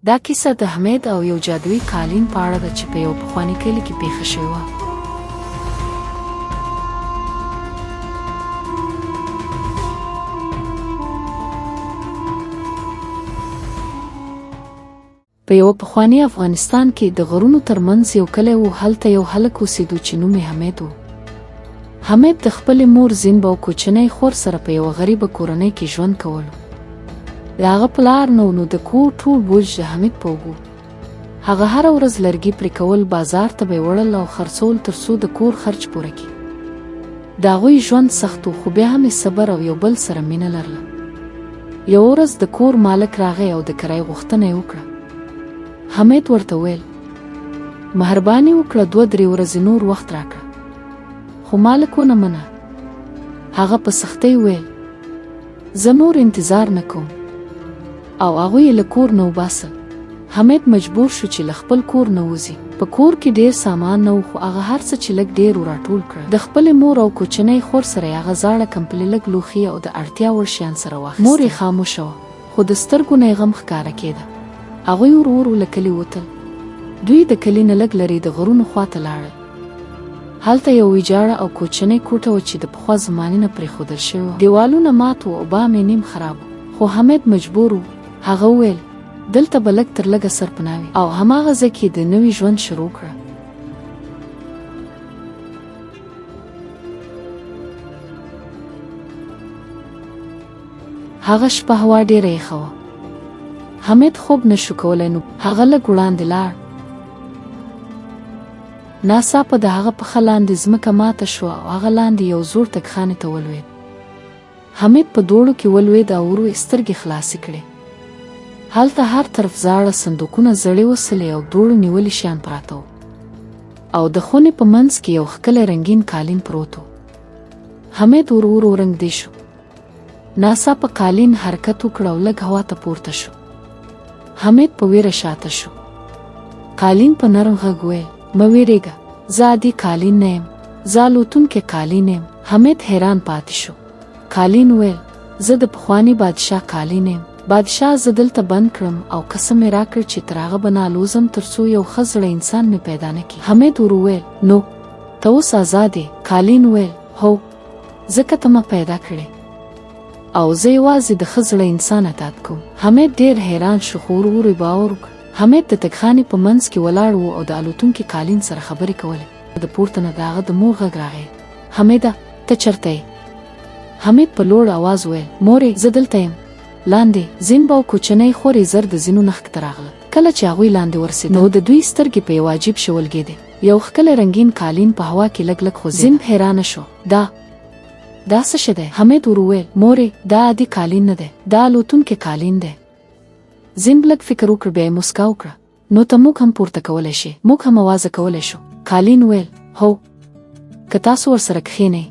دا کیسه د حمید او یو جادویي قالین په اړه ده چې په یو پخواني کلي کې پیښه شوې وه. په یو پخواني افغانستان کې د غرونو ترمنځ یو کلی و. هلته یو هلک اوسېدو چې نوم یې حمید و. حمید د خپلې مور زینب او کوچنۍ خور سره په یوه غریبه کورنۍ کې ژوند کولو. د هغه پلار نو د کور ټول بوج د حمید په اوږو. هغه هره ورځ لرګي پرې کول، بازار ته به یې وړل او خرڅول تر څو د کور خرچ پوره کړي. د هغوی ژوند سخت و، خو بیا هم یې صبر او یو بل سره مینه لرله. یوه ورځ د کور مالک راغی او د کرایې غوښتنه یې وکړه. حمید ورته ویل: مهرباني وکړه 2-3 ورځې نور وخت راکړه. خو مالک ونه منه. هغه په سختۍ ویل: زه نور انتظار نه کوم. او هغوی یې له کور نه وباسل. حمید مجبور شو چې له خپل کور نه وځي. په کور کې ډیر سامان نه و، خو هغه هر څه چې لږ ډیر راټول کړه. د خپلې مور او کوچنۍ خور سره یې هغه زاړه کمپلې، لږ لوښي او د اړتیا وړ شیان سره واخیستل. مور یې خاموشه وه، خو د سترګو نه یې غم ښکاره کېده. هغوی ورو له کلي وتل. دوی د کلي نه لږ لرې د غرونو خواته لاړل. هلته یو ویجاړه او کوچنۍ کوټه وه چې د پخوا زمانې نه پرېښودل شوې وه. دیوالونه مات وو او بام یې نیم خراب و، خو حمید مجبور و. هغه وویل: دلته به لږ تر لږه سرپناه وي. او هماغه ځای کې د نوي ژوند شروع کړه. هغه شپه هوا ډېره یخه وه. حمید خوب نشو کولی، نو هغه لږ وړاندې لاړ. ناڅاپه د هغه پښه لاندې ځمکه ماته شوه او هغه لاندې یو زوړ تګخانې ته ولوېد. حمید په دوړو کې ولوېد او ورو یې سترګې خلاصې کړې. هلته هر طرف زاړه صندوقونه، زړې وسلې او دوړو نیولي شیان پراته وو. او د خونې په منځ کې یو ښکلی رنګین قالین پروت و. حمید ورو رنګدی شو. ناڅاپه قالین حرکت وکړ او لږ هوا ته پورته شو. حمید په ویره شاته شو. قالین په نرم غږ ویل: مه ویرېږه، زه عادي قالین نه یم، زه الوتونکی قالین یم. حمید حیران پاتې شو. قالین ویل: زه د پخواني بادشاه قالین یم. بادشاه زه دلته بند کړم او قسم مې راکړ چې تر هغه به نه الوزم تر څو یو ښه زړه انسان مې پیدا نه کړي. حمید ور وویل: نو ته اوس آزاد یې؟ قالین ویل: هو، ځکه ته ما پیدا کړې او زه یوازې د ښه زړه انسان اطاعت کوم. حمید ډېر حیران شو، خو ورو یې باور وکړ. حمید د تګخانې په منځ کې ولاړ و او د الوتونکي قالین سره خبرې کولې. د پورته نه د هغه د مور غږ راغی: حمیده، ته چېرته یې؟ حمید په لوړ آواز ویل: مورې، زه دلته یم. لاندې زینب او کوچنۍ خور یې زر د زینو نښک ته راغله. کله چې هغوی لاندې ورسېدل، نو د دوی سترګې په یو عجیب شی ولګېدې. یو ښکلی رنګین قالین په هوا کې لږ خوځېده. زینب حیرانه شو: دا څه شی دی؟ حمید ور وویل: مورې، دا عادي قالین نه دی، دا الوتونکی قالین دی. زینب لږ فکر وکړ، بیا یې موسکا وکړه. نو ته موږ هم پورته کولی شې، موږ هم اوازه کولی شو. قالین ویل: هو، که تاسو ورسره کښېنئ.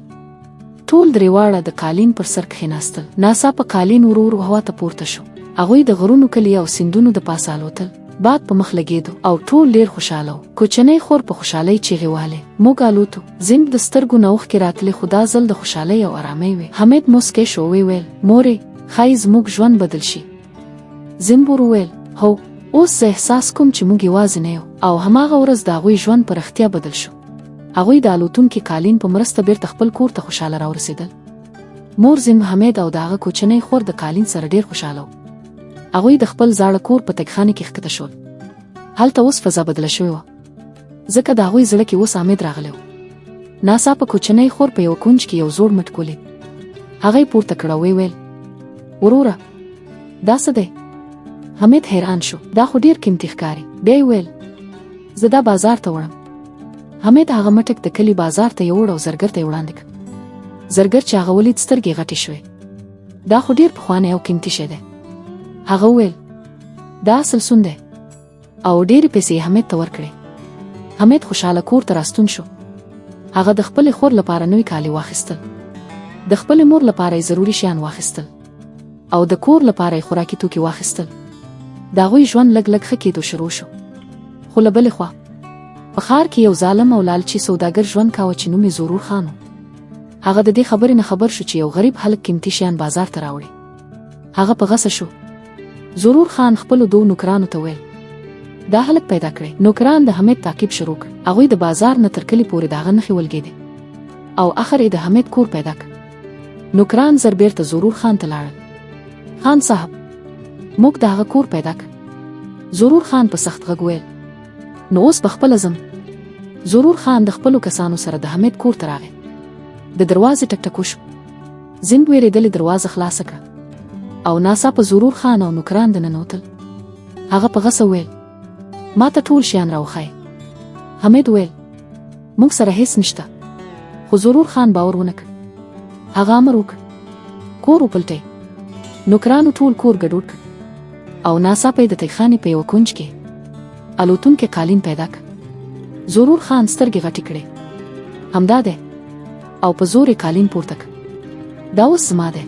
ټول درې واړه د قالین پر سر کښېناستل. ناڅاپه قالین ورو هوا ته پورته شو. هغوی د غرونو، کلي او سیندونو د پاسه الوتل. باد په مخ لګېدو او ټول ډېر خوشحاله وو. کوچنۍ خور په خوشحالۍ چیغې وهلې: موږ الوتو. زینب د سترګو نه اوښکې راتلې، خو دا ځل د خوشحالۍ او ارامۍ وې. حمید موسکی شو، ویل: مورې، ښایي زموږ ژوند بدل شي. زینب وویل: هو، اوس زه احساس کوم چې موږ یوازې نه یو. او هماغه ورځ د هغوی ژوند په رښتیا بدل شو. هغوی د الوتونکي قالین په مرسته بیرته خپل کور ته خوشحاله راورسېدل. مور زینب، حمید او د هغه کوچنۍ خور د قالین سره ډېر خوشحاله وو. هغوی د خپل زاړه کور په تګخانې کې ښکته شول. هلته اوس فضا بدله شوې وه، ځکه د هغوی زړه کې اوس حمید راغلی و. ناڅاپه کوچنۍ خور په یو کونج کې یو زوړ مټ ولید. هغه یې پورته کړ او ویل: وروره، دا څه دی؟ حمید حیران شو. دا خو ډېر قیمتي ښکاري. بیا یې ویل: زه دا بازار ته وړم. حمید هغه مټک د کلي بازار ته یوړ او زرګر ته یې وړاندې کړ. زرګر چې هغه ولید، سترګې غټې شوې. دا خو ډېر پخوانی او قیمتي شی دی. هغه وویل: دا اصل سون دی. او ډېرې پیسې یې حمید ته ورکړې. حمید خوشحاله کور ته راستون شو. هغه د خپلې خور لپاره نوي کالي واخیستل. د خپلې مور لپاره یې ضروري شیان واخیستل. او د کور لپاره یې خوراکي توکي واخیستل. د هغوی ژوند لږ ښه کېدو شروع شو. خو له بلې خوا په ښار کې یو ظالم او لالچي سوداګر ژوند کاوه چې نوم یې ضرور خان و. هغه د دې خبرې نه خبر شو چې یو غریب هلک قیمتي شیان بازار ته راوړي. هغه په غصه شو. ضرور خان خپلو دوو نوکرانو ته ویل دا هلک پیدا کړی. نوکران د حمید تعقیب شروع کړ. هغوی د بازار نه تر کلي پورې د هغه نښې ولګېدې او اخر یې د حمید کور پیدا کړ. نوکران زر بیرته ضرور خان ته لاړل. خان صاحب موږ د هغه کور پیدا کړ. ضرور خان په سخت غږ ویل نو اوس به خپله ځم. ضرور خان د خپلو کسانو سره د حمید کور ته راغی. د دروازې ټک ټک وشو. زین وېرېدلې دروازه خلاصه کړه او ناڅاپه ضرور خان او نوکران دننوتل. هغه په غصه ویل ما ته ټول شیان راوښایه. حمید ویل موږ سره هیڅ نشته. خو ضرور خان باور ونه کړ. هغه امر وکړ کور وپلټئ. نوکرانو ټول کور ګډوډ کړ او ناڅاپه یې د تیخانې په یوه کونج کې الوتونکی قالین پیدا کړ. ضرور خان سترګې غټې کړې. همدا دی او په زور یې قالین پورته کړ. دا اوس زما دی.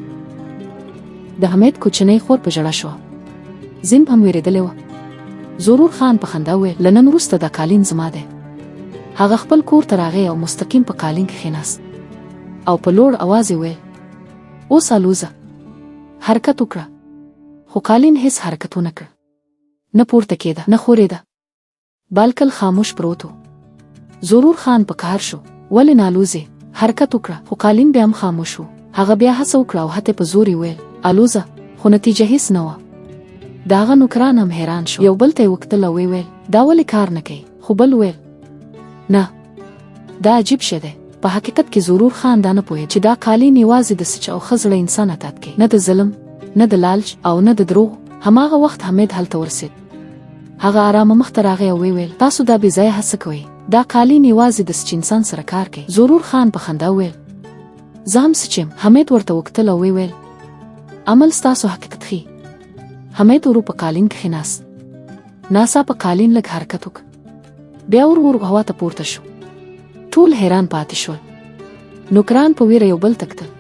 د حمید کوچنۍ خور په ژړا شوه. زین هم وېرېدلې وه. ضرور خان په خندا وویل له نن وروسته دا قالین زما دی. هغه خپل کور ته راغی او مستقیم په قالین کې کښېناست او په لوړ اواز یې ویل اوس الوزه حرکت وکړه. خو قالین هیڅ حرکت ونه کړ. نه پورته کېده نه ښورېده. بالکل خاموش پروت و. ضرور خان په قهر شو ولې نالوزې حرکت وکړه. خو قالین بیا هم خاموش و. هغه بیا هڅه وکړه او حتی په زور یې ویل الوزه. خو نتیجه هیڅ نه وه. د هغه نوکران هم حیران شو. یو بل ته یې وکتل او ویل دا ولې کار نه کوي. خو بل ویل نه دا عجیب شی دی. په حقیقت کې ضرور خان دا نه پوهېد چې دا قالین یوازې د سچ او ښه زړه انسان اطاعت کوي. نه د ظلم نه د لالچ او نه د دروغ. هماغه وخت حمید هلته ورسېد. هغه ارامه مخ ته راغی او ویل تاسو دا بې ځایه هڅه کوئ. دا قالین یوازې د سچ انسان سره کار کوي. ضرور خان په خندا وویل زه هم سچ یم. حمید ورته وکتل او ویل عمل ستاسو حقیقت ښیي. حمید ورو په قالین کښېناست. ناڅاپه قالین لږ حرکت وکړ. بیا ورو هوا ته پورته شو. ټول حیران پاتې شول. نوکران په ویره یو بل ته کتل.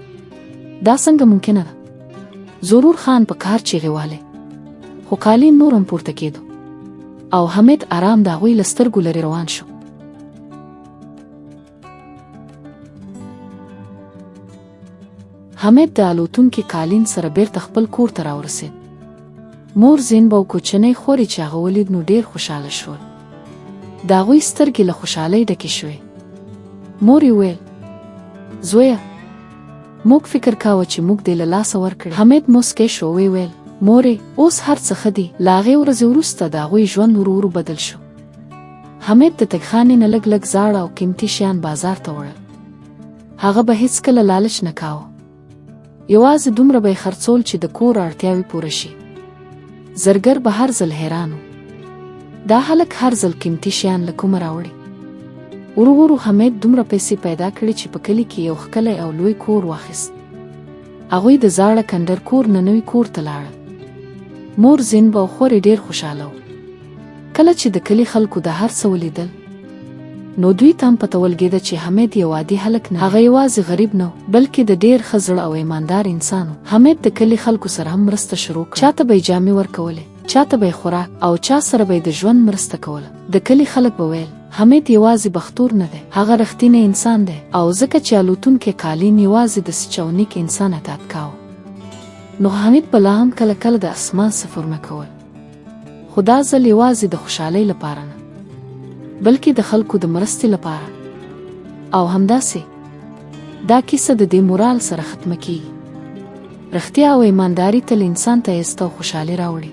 دا څنګه ممکنه ده؟ ضرور خان په قهر چیغې والې. خو قالین نور هم پورته کېدو او حمید آرام د هغوی له سترګو لرې روان شو. حمید د الوتونکي قالین سره بیرته خپل کور ته راورسېد. مور زینب او کوچنۍ خورې چې هغه ولید نو ډېر خوشحاله شول. د هغوی سترګې له خوشحالۍ ډکې شوې. مور یې ویل زویه موږ فکر کاوه چې موږ دې له لاسه ورکړې. حمید موسکی شو ویې ویل مورې اوس هر څه ښه دي. له هغې ورځې وروسته د هغوی ژوند ورو ورو بدل شو. حمید د تګخانې نه لږ لږ زاړه او قیمتي شیان بازار ته وړل. هغه به هیڅکله لالچ نه کاوه. یوازې دومره به یې خرڅول چې د کور اړتیاوې پوره شي. زرګر به هر ځل حیران و. دا هلک هر ځل قیمتي شیان له کومه راوړي. ورو ورو حمید دومره پیسې پیدا کړې چې په کلي کې یو ښکلی او لوی کور واخیست. هغوی د زاړه کندر کور نه نوي کور ته لاړل. مور زینب او خورې ډېر خوشحاله و. کله چې د کلي خلکو د هر څه ولیدل نو دوی ته هم پته ولګېده چې حمید یو عادي هلک نه. هغه یوازې غریب نه بلکې د ډېر ښه زړه او ایماندار انسان و. حمید د کلي خلکو سره هم مرسته شروع کړه. چاته به یې جامې ورکولې، چاته به یې خوراک او چا سره به یې د ژوند مرسته کوله. د کلي خلک به ویل حمید یوازې بختور نه دی، هغه رښتینی انسان دی. او ځکه چې الوتونکی قالین یوازې د سچ او نیک انسان اطاعت کاوه نو حمید به لا هم کله کله د اسمان سفرونه کول. خو دا ځل یوازې د خوشحالۍ لپاره نه بلکې د خلکو د مرستې لپاره. او همداسې دا کیسه د دې مورال سره ختمه کیږي. رښتیا او ایمانداري تل انسان ته عزت او خوشحالي راوړي.